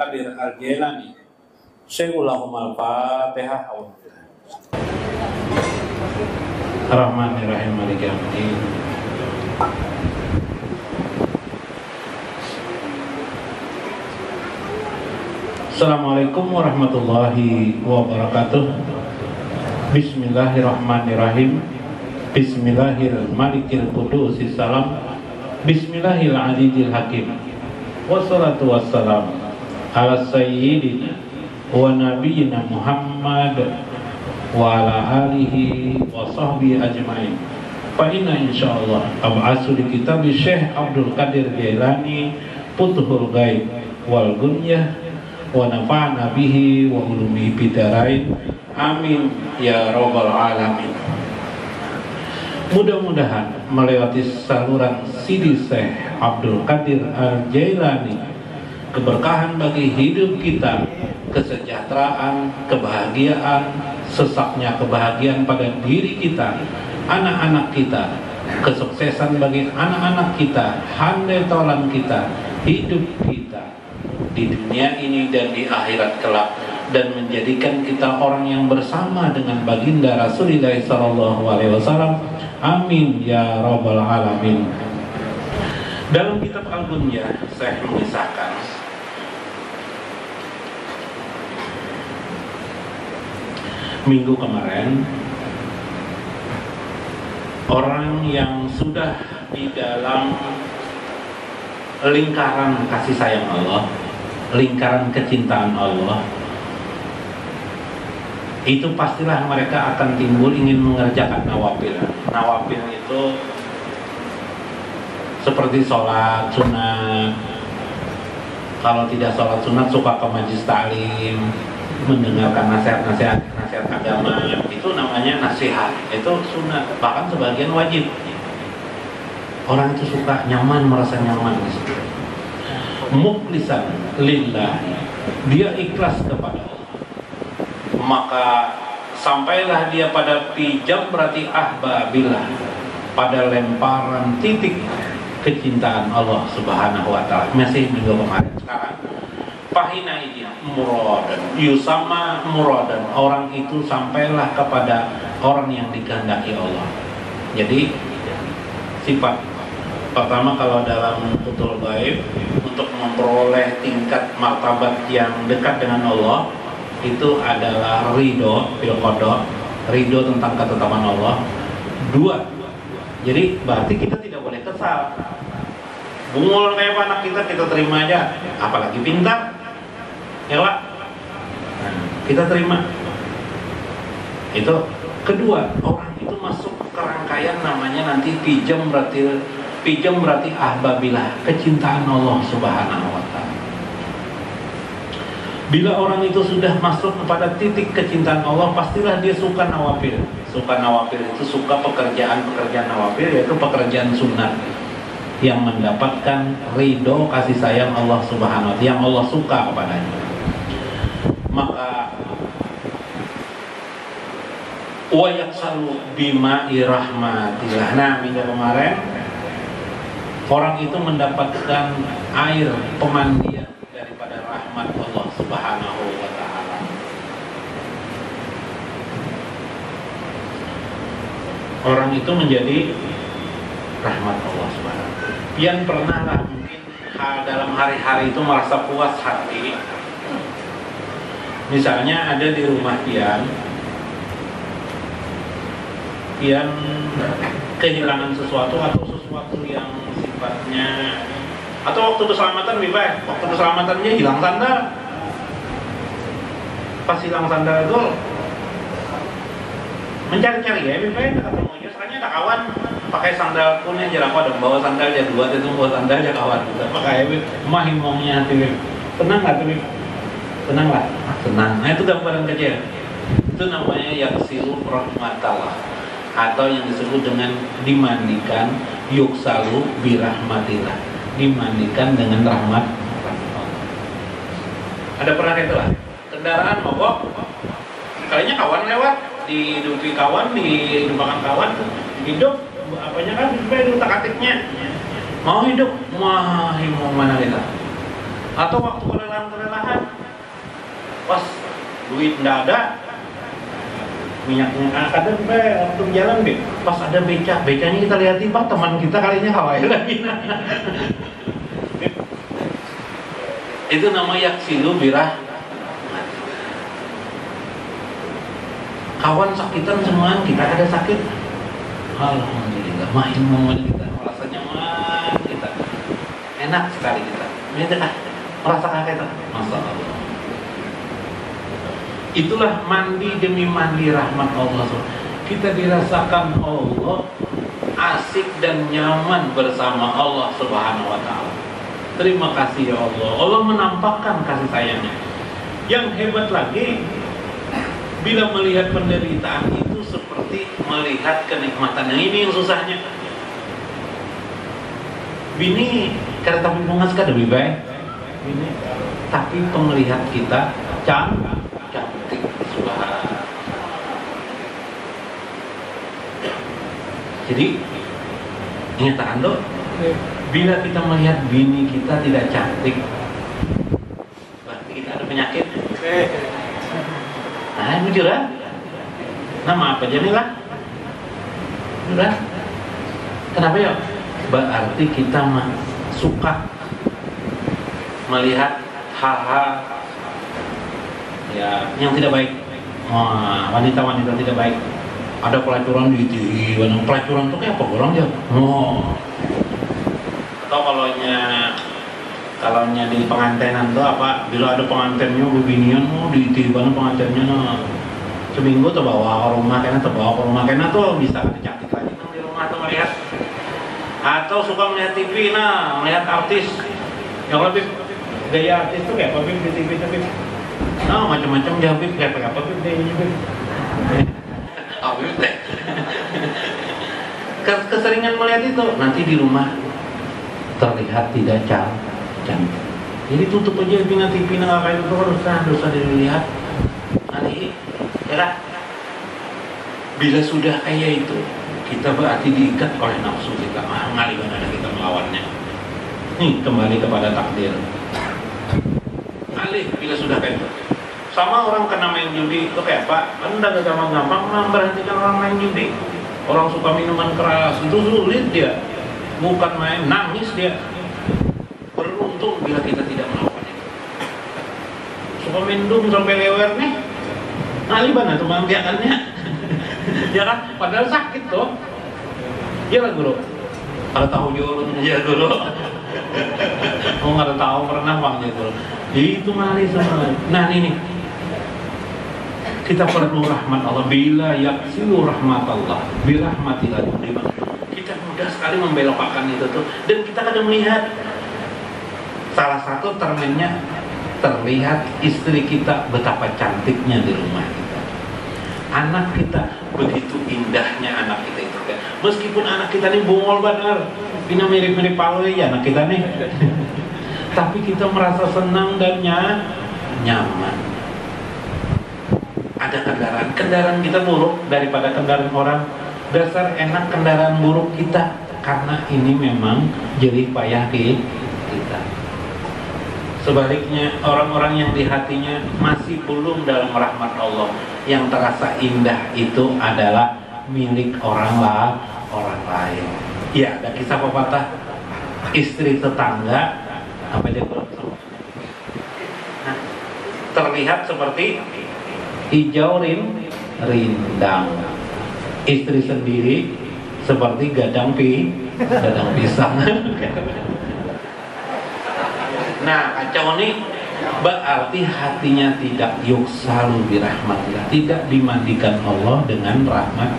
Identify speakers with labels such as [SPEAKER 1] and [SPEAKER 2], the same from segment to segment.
[SPEAKER 1] Qadir Al-Jailani. Syekhul Al-Fatihah. Ar-Rahmanir-Rahim Maliki Yaumiddin. Assalamualaikum warahmatullahi wabarakatuh. Bismillahirrahmanirrahim. Bismillahirrahmanirrahim. Qudusis salam. Bismillahirrahmanirrahim hakim. Wassalatu wassalam ala sayyidina wa nabiyyina Muhammad wa ala alihi wa sahbihi ajma'in. Fa inna insyaallah ab'asu di kitab Syekh Abdul Qadir Jailani Futhul Ghaib wal Gunyah wa nafa'na bihi wa ulumihi bidarain. Amin ya rabbal alamin. Mudah-mudahan melewati saluran Sidi Syekh Abdul Qadir Al-Jailani keberkahan bagi hidup kita, kesejahteraan, kebahagiaan, sesaknya kebahagiaan pada diri kita, anak-anak kita, kesuksesan bagi anak-anak kita, handai tolan kita, hidup kita di dunia ini dan di akhirat kelak, dan menjadikan kita orang yang bersama dengan baginda Rasulullah SAW. Amin ya rabbal alamin. Dalam kitab Al-Gunyah saya mengisahkan minggu kemarin orang yang sudah di dalam lingkaran kasih sayang Allah, lingkaran kecintaan Allah, itu pastilah mereka akan timbul ingin mengerjakan nawafil. Nawafil itu seperti sholat sunat. Kalau tidak sholat sunat suka ke majlis ta'lim, mendengarkan nasihat agama, itu namanya nasihat, itu sunat, bahkan sebagian wajib. Orang itu suka nyaman, merasa nyaman di situ. Mukhlisan lillah, dia ikhlas kepada Allah, maka sampailah dia pada pijam, berarti ahbabillah, pada lemparan titik kecintaan Allah Subhanahu wa ta'ala. Masih minggu kemarin. Sekarang fahina ini muradan yusama muradan, orang itu sampailah kepada orang yang dikehendaki Allah. Jadi sifat pertama kalau dalam Futhul Ghaib, untuk memperoleh tingkat martabat yang dekat dengan Allah, itu adalah ridho bil qada, ridho tentang ketetapan Allah. Dua, jadi berarti kita tidak boleh kesal. Bungul kayak anak kita terima aja, apalagi pintar, ya Pak, kita terima. Itu kedua, orang itu masuk ke rangkaian namanya nanti pijam, berarti ahbabillah, kecintaan Allah Subhanahu wa ta'ala. Bila orang itu sudah masuk kepada titik kecintaan Allah, pastilah dia suka nawafil. Suka nawafil itu suka pekerjaan nawafil, yaitu pekerjaan sunat yang mendapatkan ridho kasih sayang Allah Subhanahu wa ta'ala, yang Allah suka kepadanya. Maka wa yaksalu bima'i rahmatillah. Nah, minggu kemarin orang itu mendapatkan air pemandian daripada rahmat Allah Subhanahu wa ta'ala. Orang itu menjadi rahmat Allah Subhanahu wa ta'ala. Yang pernah lah mungkin dalam hari-hari itu merasa puas hati, misalnya ada di rumah pian kehilangan sesuatu atau sesuatu yang sifatnya, atau waktu keselamatan lebih baik, waktu keselamatannya hilang sandal. Pas hilang sandal itu mencari-cari ya, lebih baik atau soalnya ada kawan pakai sandal pun aja, aku ada bawa sandal aja, dua itu bawa sandal aja kawan, pakai mahimongnya hati, tenang nggak tuh? Tenang lah, tenang. Nah itu gambaran kecil, itu namanya yaksilu rahmatallah, atau yang disebut dengan dimandikan yuksalu birahmatillah, dimandikan dengan rahmat Allah. Ada pernah itu lah, kendaraan mogok, kalinya kawan lewat, dihidupi kawan, dimakan kawan, hidup apanya kan supaya diutak atiknya mau hidup, mau mana kita Atau waktu kelelahan pas duit nggak ada, minyaknya kadang waktu jalan pas ada becanya kita lihatin, Pak, teman kita kalinya hawaii lagi. Itu nama yaksilu birah. Kawan sakitan semua, kita ada sakit, alhamdulillah, main momen kita merasa nyaman, kita enak sekali kita merasakan kita, masya Allah. Itulah mandi demi mandi rahmat Allah. Kita dirasakan Allah, asik dan nyaman bersama Allah Subhanahu wa ta'ala. Terima kasih ya Allah. Allah menampakkan kasih sayangnya. Yang hebat lagi, bila melihat penderitaan itu seperti melihat kenikmatan. Yang ini yang susahnya. Bini karena tapi mengas kan lebih baik. Bini, tapi pemelihat kita cantik, subhanallah. Jadi ingat Ando, bila kita melihat bini kita tidak cantik, berarti kita ada penyakit. Nah, jujur lah. Nama apa Jamilah? Jujur. Kenapa ya? Berarti kita suka melihat hal-hal ya yang tidak baik. Wanita-wanita tidak baik. Ada pelacuran di TV. Pelacuran itu kayak apa orang ya? Atau kalaunya di pengantenan tuh apa, bila ada pengantennya beginian, di mana pengantennya seminggu terbawa ke rumah kena tuh bisa cantik lagi di rumah tuh melihat. Atau suka melihat TV, melihat artis yang lebih gaya artis tuh kayak apa di TV tapi macam-macam dia kayak apa gayanya teh. Keseringan melihat itu nanti di rumah terlihat tidak cantik. Jadi tutup aja TV nggak kayak itu harus dilihat. Nanti ya bila sudah kayak itu kita berarti diikat oleh nafsu kita. Ngali mana kita melawannya. Nih kembali kepada takdir. Alih bila sudah kayak itu. Sama orang kena main judi itu kayak apa? Anda gak gampang memberhentikan orang main judi. Orang suka minuman keras itu sulit dia. Bukan main, nangis dia. Beruntung bila kita tidak melakukan itu. Suka minum sampai lewer nih. Ngaliban tuh membiakannya. Ya kan? Padahal sakit tuh. Iya lah guru. Kalau tahu jurun aja dulu. Oh nggak tahu pernah bang guru. Itu mali semua. Nah ini kita perlu rahmat Allah. Bila yaksilu rahmat Allah, birahmatillah. Kita mudah sekali membelokkan itu tuh. Dan kita kadang melihat salah satu termennya terlihat istri kita betapa cantiknya di rumah kita. Anak kita begitu indahnya anak kita itu. Meskipun anak kita ini bungol benar, ini mirip-mirip paloi ya anak kita nih. Tapi kita merasa senang dan nyaman. Ada kendaraan kita buruk daripada kendaraan orang. Dasar enak kendaraan buruk kita karena ini memang jerih payah kita. Sebaliknya orang-orang yang di hatinya masih belum dalam rahmat Allah, yang terasa indah itu adalah milik orang lain. Ya, ada kisah pepatah istri tetangga apa dia terlihat seperti hijau rindang, istri sendiri seperti gadang pisang. Nah kacau nih, berarti hatinya tidak yuksalu birahmatillah, tidak dimandikan Allah dengan rahmat.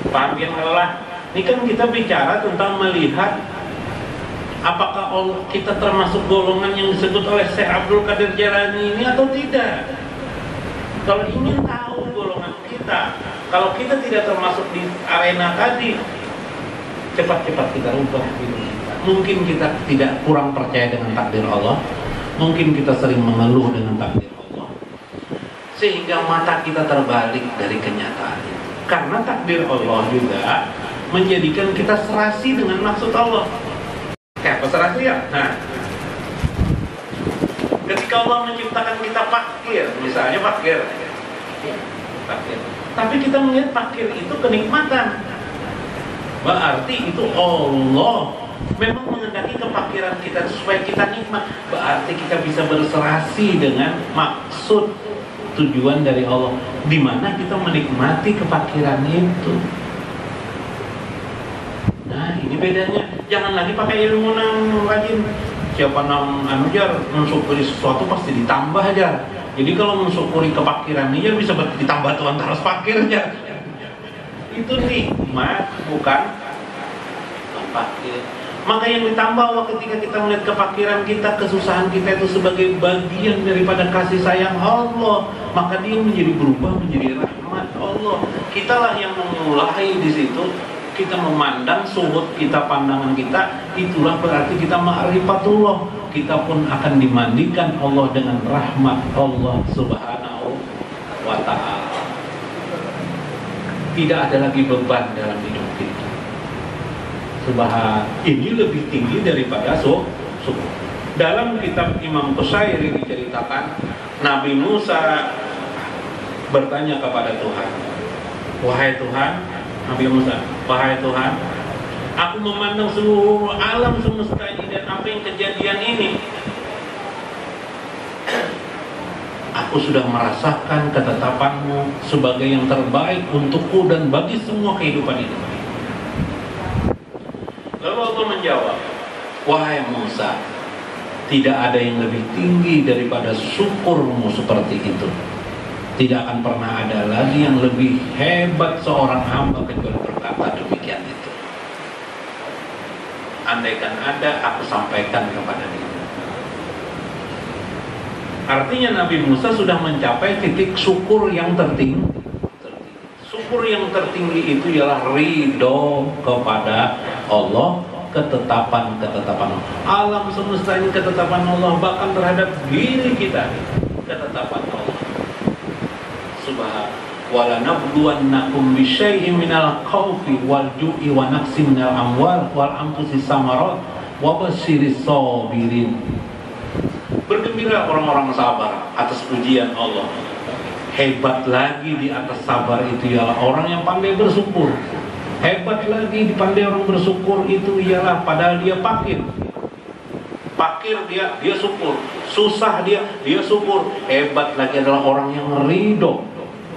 [SPEAKER 1] Paham yang lelah? Ini kan kita bicara tentang melihat apakah Allah kita termasuk golongan yang disebut oleh Syekh Abdul Qadir Jailani ini atau tidak. Kalau ingin tahu golongan kita, kalau kita tidak termasuk di arena tadi, cepat-cepat kita rubah diri kita. Mungkin kita tidak kurang percaya dengan takdir Allah, mungkin kita sering mengeluh dengan takdir Allah, sehingga mata kita terbalik dari kenyataan itu. Karena takdir Allah juga menjadikan kita serasi dengan maksud Allah. Siapa serasi ya? Nah, ketika Allah menciptakan kita fakir, misalnya fakir, tapi kita melihat fakir itu kenikmatan, berarti itu Allah memang menghendaki kefakiran kita supaya kita nikmat. Berarti kita bisa berserasi dengan maksud tujuan dari Allah, di mana kita menikmati kefakiran itu. Nah, ini bedanya. Jangan lagi pakai ilmu nang rajin. Siapa nang ajar mensyukuri sesuatu pasti ditambah aja. Jadi kalau mensyukuri kefakiran ini bisa ditambah Tuhan terus fakirnya. Itu nikmat, bukan fakir. Maka yang ditambah ketika kita melihat kefakiran kita, kesusahan kita itu sebagai bagian daripada kasih sayang Allah, maka dia menjadi berubah menjadi rahmat Allah. Kitalah yang memulai di situ. Kita memandang suhud kita, pandangan kita, itulah berarti kita ma'rifatullah. Kita pun akan dimandikan Allah dengan rahmat Allah subhanahu wa ta'ala. Tidak ada lagi beban dalam hidup kita. Ini lebih tinggi daripada suhud. Dalam kitab Imam Qushairi diceritakan, Nabi Musa bertanya kepada Tuhan, wahai Tuhan, Nabi Musa, wahai Tuhan, aku memandang seluruh alam semesta ini dan apa yang kejadian ini, aku sudah merasakan ketetapan-Mu sebagai yang terbaik untukku dan bagi semua kehidupan ini. Lalu Allah menjawab, wahai Musa, tidak ada yang lebih tinggi daripada syukurmu seperti itu. Tidak akan pernah ada lagi yang lebih hebat seorang hamba kecuali berkata demikian itu. Andaikan ada, aku sampaikan kepada dia. Artinya Nabi Musa sudah mencapai titik syukur yang tertinggi. Syukur yang tertinggi itu ialah ridho kepada Allah, ketetapan-ketetapan Allah. Alam semesta ini ketetapan Allah, bahkan terhadap diri kita ketetapan Allah. Wala nabluwannakum bisyai'in minal khaufi wal ju'i wa naqsin minal amwal wal anfusis samarat wa basyiris sabirin. Bergembira orang-orang sabar atas ujian Allah. Hebat lagi di atas sabar itu ialah orang yang pandai bersyukur. Hebat lagi di pandai orang bersyukur itu ialah padahal dia fakir. Fakir dia syukur. Susah dia syukur. Hebat lagi adalah orang yang ridho.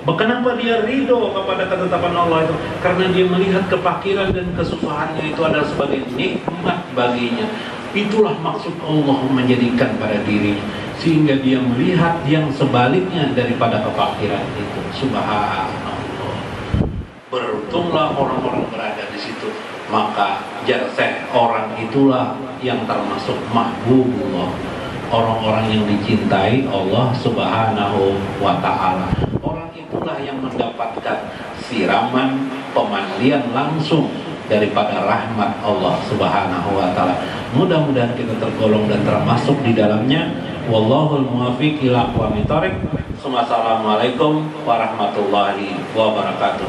[SPEAKER 1] Kenapa dia ridho kepada ketetapan Allah itu? Karena dia melihat kefakiran dan kesusahannya itu adalah sebagai nikmat baginya. Itulah maksud Allah menjadikan pada diri, sehingga dia melihat yang sebaliknya daripada kefakiran itu. Subhanallah. Beruntunglah orang-orang berada di situ. Maka jarseh orang itulah yang termasuk mahbubullah, orang-orang yang dicintai Allah subhanahu wa ta'ala. Itulah yang mendapatkan siraman pemandian langsung daripada rahmat Allah subhanahu wa ta'ala. Mudah-mudahan kita tergolong dan termasuk di dalamnya. Wallahul muwaffiq ila aqwamit thoriq. Assalamualaikum warahmatullahi wabarakatuh.